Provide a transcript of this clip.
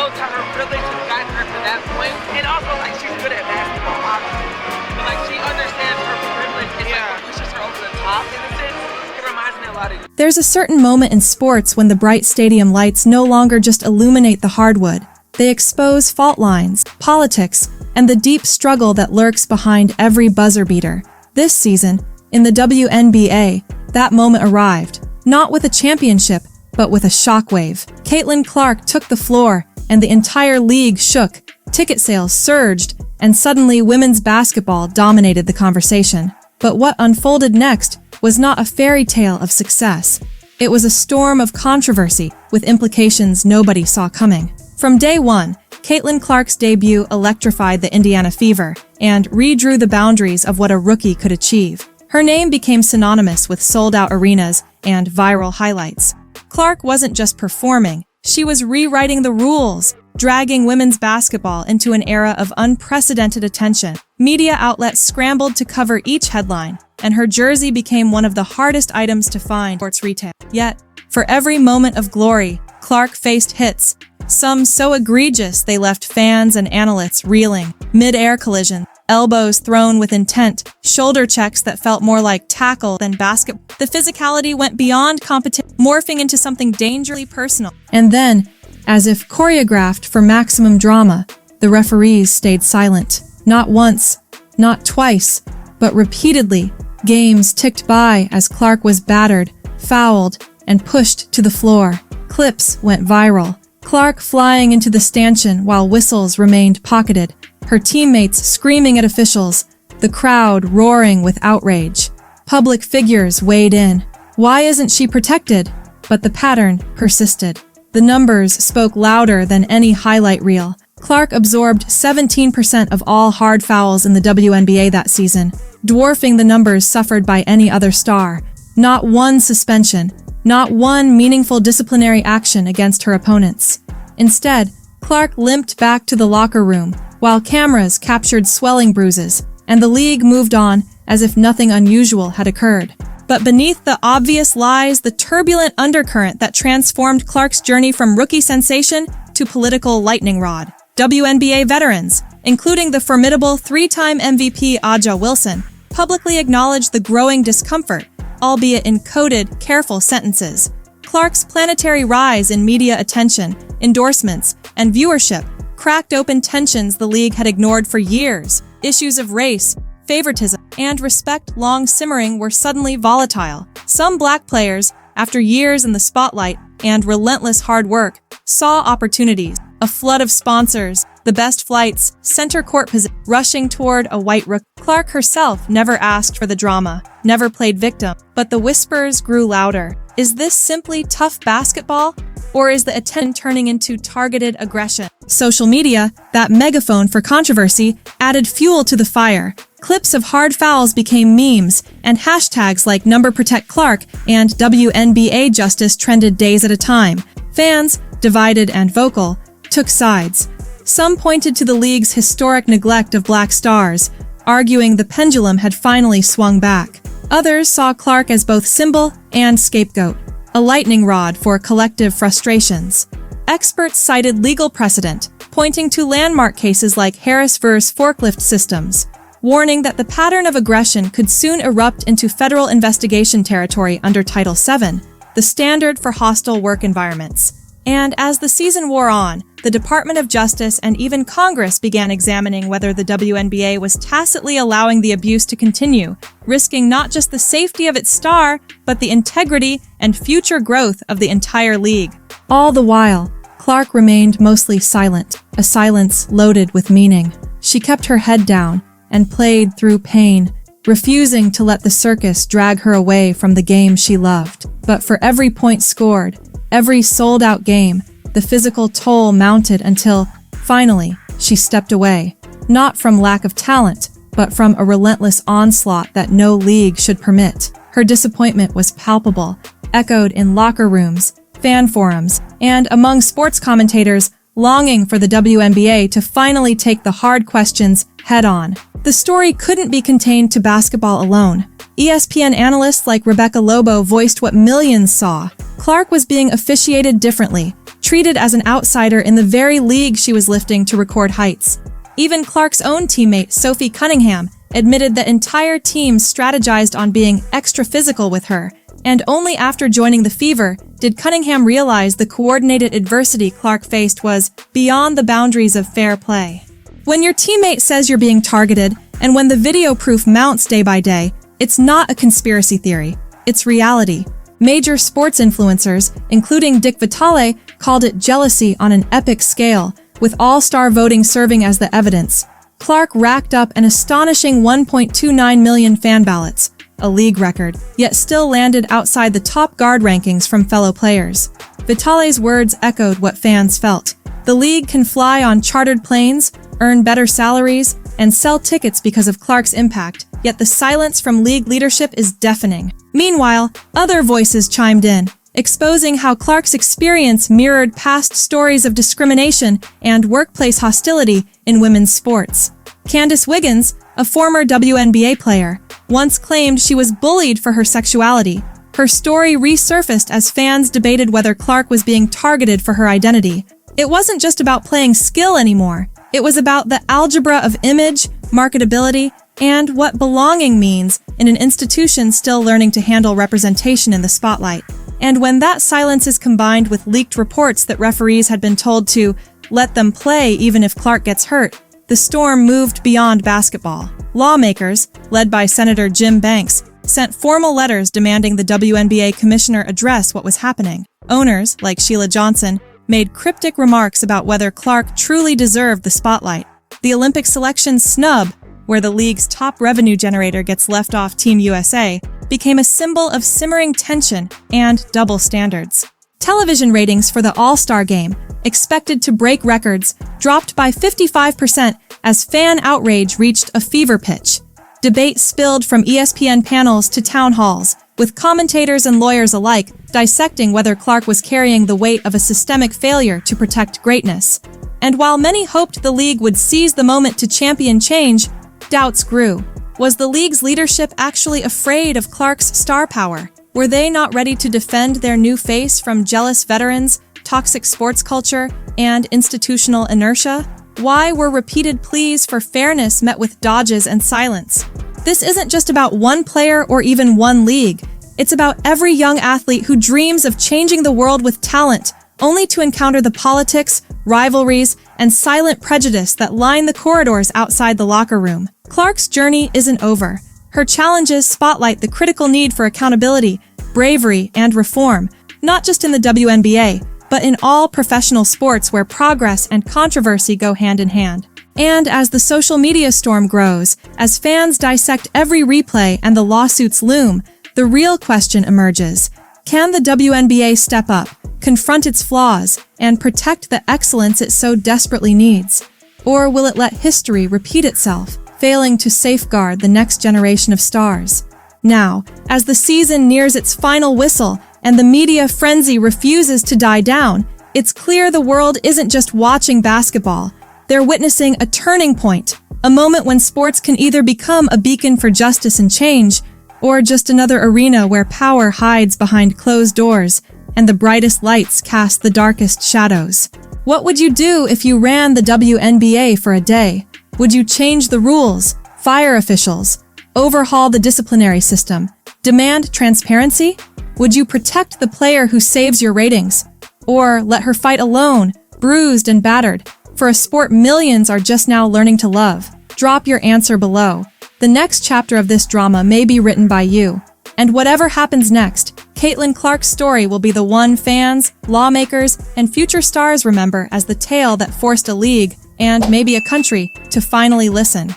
shows how her privilege has gotten her to that point. And also, like, she's good at basketball, obviously. But, like, she understands her privilege and, like, pushes her over the top in a sense. It reminds me a lot of you. There's a certain moment in sports when the bright stadium lights no longer just illuminate the hardwood. They expose fault lines, politics, and the deep struggle that lurks behind every buzzer beater. This season, in the WNBA, that moment arrived, not with a championship, but with a shockwave. Caitlin Clark took the floor, and the entire league shook. Ticket sales surged, and suddenly women's basketball dominated the conversation. But what unfolded next was not a fairy tale of success. It was a storm of controversy, with implications nobody saw coming. From day one, Caitlin Clark's debut electrified the Indiana Fever and redrew the boundaries of what a rookie could achieve. Her name became synonymous with sold-out arenas and viral highlights. Clark wasn't just performing, she was rewriting the rules, dragging women's basketball into an era of unprecedented attention. Media outlets scrambled to cover each headline, and her jersey became one of the hardest items to find in sports retail. Yet, for every moment of glory, Clark faced hits, some so egregious they left fans and analysts reeling. Mid-air collisions, elbows thrown with intent, shoulder checks that felt more like tackle than basketball. The physicality went beyond competition, morphing into something dangerously personal. And then, as if choreographed for maximum drama, the referees stayed silent. Not once, not twice, but repeatedly. Games ticked by as Clark was battered, fouled, and pushed to the floor. Clips went viral. Clark flying into the stanchion while whistles remained pocketed, her teammates screaming at officials, the crowd roaring with outrage. Public figures weighed in. Why isn't she protected? But the pattern persisted. The numbers spoke louder than any highlight reel. Clark absorbed 17% of all hard fouls in the WNBA that season, dwarfing the numbers suffered by any other star. Not one suspension, not one meaningful disciplinary action against her opponents. Instead, Clark limped back to the locker room, while cameras captured swelling bruises, and the league moved on as if nothing unusual had occurred. But beneath the obvious lies the turbulent undercurrent that transformed Clark's journey from rookie sensation to political lightning rod. WNBA veterans, including the formidable three-time MVP Aja Wilson, publicly acknowledged the growing discomfort, albeit in coded, careful sentences. Clark's planetary rise in media attention, endorsements, and viewership cracked open tensions the league had ignored for years. Issues of race, favoritism, and respect long simmering were suddenly volatile. Some black players, after years in the spotlight and relentless hard work, saw opportunities. A flood of sponsors, the best flights, center court position, rushing toward a white rookie. Clark herself never asked for the drama, never played victim, but the whispers grew louder. Is this simply tough basketball? Or is the attention turning into targeted aggression? Social media, that megaphone for controversy, added fuel to the fire. Clips of hard fouls became memes, and hashtags like #ProtectClark and WNBA Justice trended days at a time. Fans, divided and vocal, took sides. Some pointed to the league's historic neglect of black stars, arguing the pendulum had finally swung back. Others saw Clark as both symbol and scapegoat, a lightning rod for collective frustrations. Experts cited legal precedent, pointing to landmark cases like Harris vs. Forklift Systems, warning that the pattern of aggression could soon erupt into federal investigation territory under Title VII, the standard for hostile work environments. And as the season wore on, the Department of Justice and even Congress began examining whether the WNBA was tacitly allowing the abuse to continue, risking not just the safety of its star, but the integrity and future growth of the entire league. All the while, Clark remained mostly silent, a silence loaded with meaning. She kept her head down and played through pain, refusing to let the circus drag her away from the game she loved. But for every point scored, every sold-out game, the physical toll mounted until, finally, she stepped away. Not from lack of talent, but from a relentless onslaught that no league should permit. Her disappointment was palpable, echoed in locker rooms, fan forums, and among sports commentators longing for the WNBA to finally take the hard questions head-on. The story couldn't be contained to basketball alone. ESPN analysts like Rebecca Lobo voiced what millions saw. Clark was being officiated differently, treated treated as an outsider in the very league she was lifting to record heights. Even Clark's own teammate, Sophie Cunningham, admitted that entire teams strategized on being extra physical with her, and only after joining the Fever did Cunningham realize the coordinated adversity Clark faced was beyond the boundaries of fair play. When your teammate says you're being targeted, and when the video proof mounts day by day, it's not a conspiracy theory, it's reality. Major sports influencers, including Dick Vitale, called it jealousy on an epic scale, with all-star voting serving as the evidence. Clark racked up an astonishing 1.29 million fan ballots, a league record, yet still landed outside the top guard rankings from fellow players. Vitale's words echoed what fans felt. The league can fly on chartered planes, earn better salaries, and sell tickets because of Clark's impact, yet the silence from league leadership is deafening. Meanwhile, other voices chimed in, exposing how Clark's experience mirrored past stories of discrimination and workplace hostility in women's sports. Candace Wiggins, a former WNBA player, once claimed she was bullied for her sexuality. Her story resurfaced as fans debated whether Clark was being targeted for her identity. It wasn't just about playing skill anymore. It was about the algebra of image, marketability, and what belonging means in an institution still learning to handle representation in the spotlight. And when that silence is combined with leaked reports that referees had been told to let them play even if Clark gets hurt, the storm moved beyond basketball. Lawmakers, led by Senator Jim Banks, sent formal letters demanding the WNBA commissioner address what was happening. Owners, like Sheila Johnson, made cryptic remarks about whether Clark truly deserved the spotlight. The Olympic selection snub, where the league's top revenue generator gets left off Team USA, became a symbol of simmering tension and double standards. Television ratings for the All-Star Game, expected to break records, dropped by 55% as fan outrage reached a fever pitch. Debate spilled from ESPN panels to town halls, with commentators and lawyers alike dissecting whether Clark was carrying the weight of a systemic failure to protect greatness. And while many hoped the league would seize the moment to champion change, doubts grew. Was the league's leadership actually afraid of Clark's star power? Were they not ready to defend their new face from jealous veterans, toxic sports culture, and institutional inertia? Why were repeated pleas for fairness met with dodges and silence? This isn't just about one player or even one league. It's about every young athlete who dreams of changing the world with talent, only to encounter the politics, rivalries, and silent prejudice that line the corridors outside the locker room. Clark's journey isn't over. Her challenges spotlight the critical need for accountability, bravery, and reform, not just in the WNBA, but in all professional sports where progress and controversy go hand in hand. And as the social media storm grows, as fans dissect every replay and the lawsuits loom, the real question emerges. Can the WNBA step up, confront its flaws, and protect the excellence it so desperately needs? Or will it let history repeat itself, failing to safeguard the next generation of stars? Now, as the season nears its final whistle and the media frenzy refuses to die down, it's clear the world isn't just watching basketball. They're witnessing a turning point, a moment when sports can either become a beacon for justice and change, or just another arena where power hides behind closed doors and the brightest lights cast the darkest shadows. What would you do if you ran the WNBA for a day? Would you change the rules, fire officials, overhaul the disciplinary system, demand transparency? Would you protect the player who saves your ratings? Or let her fight alone, bruised and battered, for a sport millions are just now learning to love? Drop your answer below. The next chapter of this drama may be written by you. And whatever happens next, Caitlin Clark's story will be the one fans, lawmakers, and future stars remember as the tale that forced a league, and maybe a country, to finally listen.